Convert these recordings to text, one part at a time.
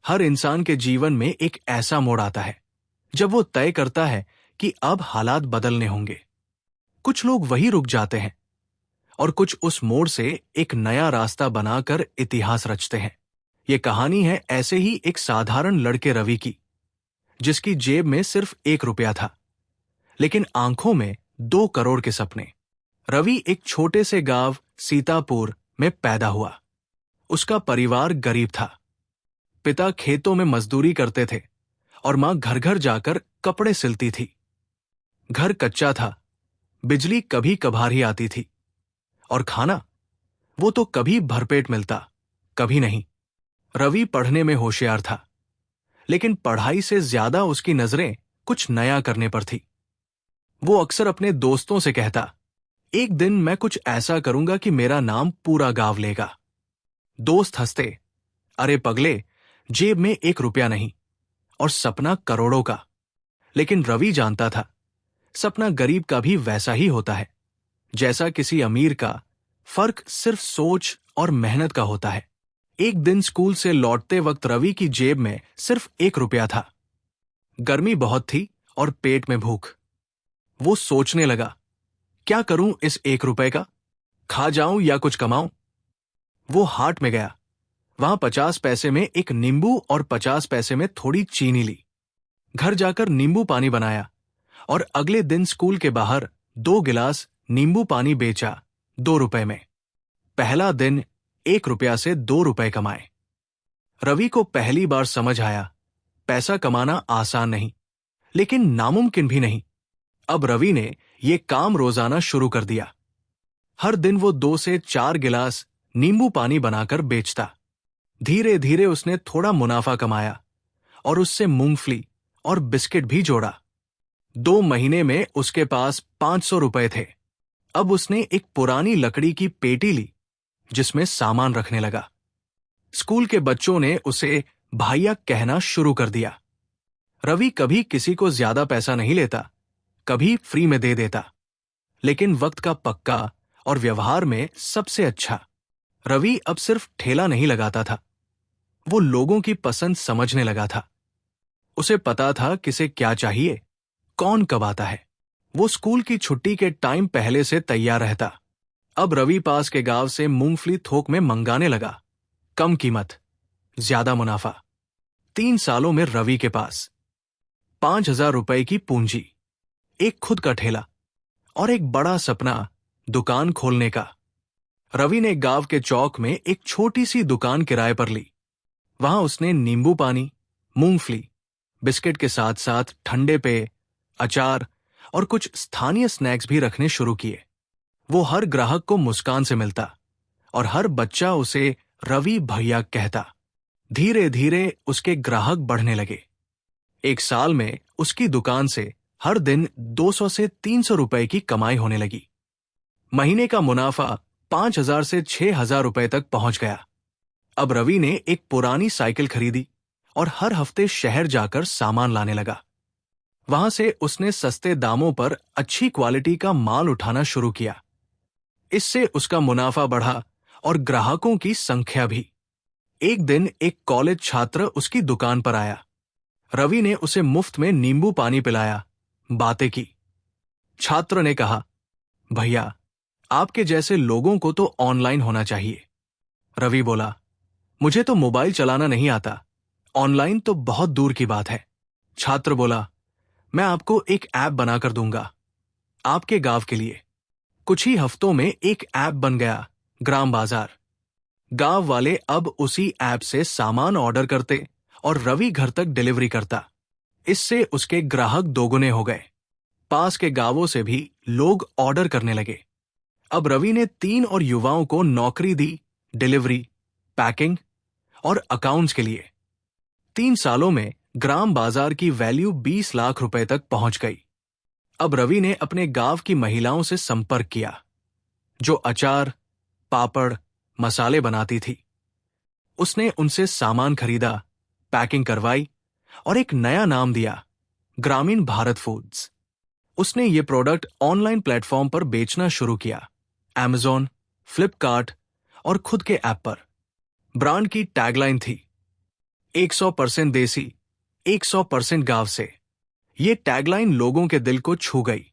हर इंसान के जीवन में एक ऐसा मोड़ आता है जब वो तय करता है कि अब हालात बदलने होंगे। कुछ लोग वहीं रुक जाते हैं और कुछ उस मोड़ से एक नया रास्ता बनाकर इतिहास रचते हैं। ये कहानी है ऐसे ही एक साधारण लड़के रवि की, जिसकी जेब में सिर्फ 1 रुपया था, लेकिन आंखों में 2 करोड़ के सपने। रवि एक छोटे से गांव सीतापुर में पैदा हुआ। उसका परिवार गरीब था। पिता खेतों में मजदूरी करते थे और मां घर घर जाकर कपड़े सिलती थी। घर कच्चा था, बिजली कभी कभार ही आती थी, और खाना वो तो कभी भरपेट मिलता, कभी नहीं। रवि पढ़ने में होशियार था, लेकिन पढ़ाई से ज्यादा उसकी नजरें कुछ नया करने पर थी। वो अक्सर अपने दोस्तों से कहता, एक दिन मैं कुछ ऐसा करूंगा कि मेरा नाम पूरा गांव लेगा। दोस्त हंसते, अरे पगले, जेब में 1 रुपया नहीं और सपना करोड़ों का। लेकिन रवि जानता था, सपना गरीब का भी वैसा ही होता है जैसा किसी अमीर का। फर्क सिर्फ सोच और मेहनत का होता है। एक दिन स्कूल से लौटते वक्त रवि की जेब में सिर्फ 1 रुपया था। गर्मी बहुत थी और पेट में भूख। वो सोचने लगा, क्या करूं इस 1 रुपए का? खा जाऊं या कुछ कमाऊं? वो हाट में गया। वहां 50 पैसे में एक नींबू और 50 पैसे में थोड़ी चीनी ली। घर जाकर नींबू पानी बनाया और अगले दिन स्कूल के बाहर 2 गिलास नींबू पानी बेचा 2 रुपए में। पहला दिन 1 रुपया से 2 रुपए कमाए। रवि को पहली बार समझ आया, पैसा कमाना आसान नहीं, लेकिन नामुमकिन भी नहीं। अब रवि ने ये काम रोजाना शुरू कर दिया। हर दिन वो 2 से 4 गिलास नींबू पानी बनाकर बेचता। धीरे धीरे उसने थोड़ा मुनाफा कमाया और उससे मूंगफली और बिस्किट भी जोड़ा। 2 महीने में उसके पास 500 रुपए थे। अब उसने एक पुरानी लकड़ी की पेटी ली, जिसमें सामान रखने लगा। स्कूल के बच्चों ने उसे भैया कहना शुरू कर दिया। रवि कभी किसी को ज्यादा पैसा नहीं लेता, कभी फ्री में दे देता, लेकिन वक्त का पक्का और व्यवहार में सबसे अच्छा। रवि अब सिर्फ ठेला नहीं लगाता था, वो लोगों की पसंद समझने लगा था। उसे पता था किसे क्या चाहिए, कौन कब आता है। वो स्कूल की छुट्टी के टाइम पहले से तैयार रहता। अब रवि पास के गांव से मूंगफली थोक में मंगाने लगा। कम कीमत, ज्यादा मुनाफा। 3 सालों में रवि के पास 5,000 रुपए की पूंजी, एक खुद का ठेला और एक बड़ा सपना, दुकान खोलने का। रवि ने गांव के चौक में एक छोटी सी दुकान किराए पर ली। वहां उसने नींबू पानी, मूंगफली, बिस्किट के साथ साथ ठंडे पेय, अचार और कुछ स्थानीय स्नैक्स भी रखने शुरू किए। वो हर ग्राहक को मुस्कान से मिलता और हर बच्चा उसे रवि भैया कहता। धीरे धीरे उसके ग्राहक बढ़ने लगे। एक साल में उसकी दुकान से हर दिन 200 से 300 रुपए की कमाई होने लगी। महीने का मुनाफा 5,000 से 6,000 रुपए तक पहुंच गया। अब रवि ने एक पुरानी साइकिल खरीदी और हर हफ्ते शहर जाकर सामान लाने लगा। वहां से उसने सस्ते दामों पर अच्छी क्वालिटी का माल उठाना शुरू किया। इससे उसका मुनाफा बढ़ा और ग्राहकों की संख्या भी। एक दिन एक कॉलेज छात्र उसकी दुकान पर आया। रवि ने उसे मुफ्त में नींबू पानी पिलाया, बातें की। छात्र ने कहा, भैया, आपके जैसे लोगों को तो ऑनलाइन होना चाहिए। रवि बोला, मुझे तो मोबाइल चलाना नहीं आता, ऑनलाइन तो बहुत दूर की बात है। छात्र बोला, मैं आपको एक ऐप बनाकर दूंगा, आपके गांव के लिए। कुछ ही हफ्तों में एक ऐप बन गया, ग्राम बाजार। गांव वाले अब उसी ऐप से सामान ऑर्डर करते और रवि घर तक डिलीवरी करता। इससे उसके ग्राहक दोगुने हो गए। पास के गांवों से भी लोग ऑर्डर करने लगे। अब रवि ने 3 और युवाओं को नौकरी दी, डिलीवरी, पैकिंग और अकाउंट्स के लिए। 3 सालों में ग्राम बाजार की वैल्यू 20 लाख रुपए तक पहुंच गई। अब रवि ने अपने गांव की महिलाओं से संपर्क किया, जो अचार, पापड़, मसाले बनाती थी। उसने उनसे सामान खरीदा, पैकिंग करवाई और एक नया नाम दिया, ग्रामीण भारत फूड्स। उसने ये प्रोडक्ट ऑनलाइन प्लेटफॉर्म पर बेचना शुरू किया, Amazon, फ्लिपकार्ट और खुद के ऐप पर। ब्रांड की टैगलाइन थी, 100% देसी, 100% गांव से। ये टैगलाइन लोगों के दिल को छू गई।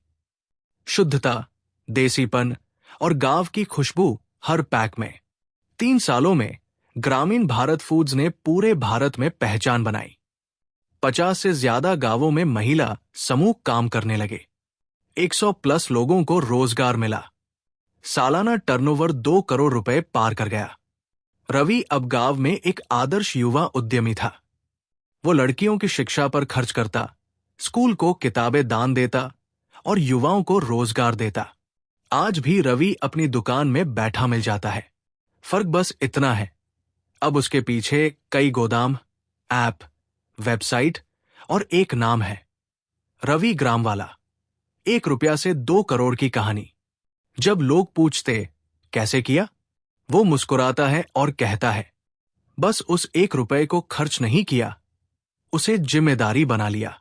शुद्धता, देसीपन और गांव की खुशबू हर पैक में। 3 सालों में ग्रामीण भारत फूड्स ने पूरे भारत में पहचान बनाई। 50 से ज्यादा गांवों में महिला समूह काम करने लगे। 100+ लोगों को रोजगार मिला। सालाना टर्नओवर 2 करोड़ रुपए पार कर गया। रवि अब गांव में एक आदर्श युवा उद्यमी था। वो लड़कियों की शिक्षा पर खर्च करता, स्कूल को किताबें दान देता और युवाओं को रोजगार देता। आज भी रवि अपनी दुकान में बैठा मिल जाता है। फर्क बस इतना है, अब उसके पीछे कई गोदाम, ऐप, वेबसाइट और एक नाम है, रवि ग्रामवाला। 1 रुपया से 2 करोड़ की कहानी। जब लोग पूछते कैसे किया, वो मुस्कुराता है और कहता है, बस उस 1 रुपए को खर्च नहीं किया, उसे जिम्मेदारी बना लिया।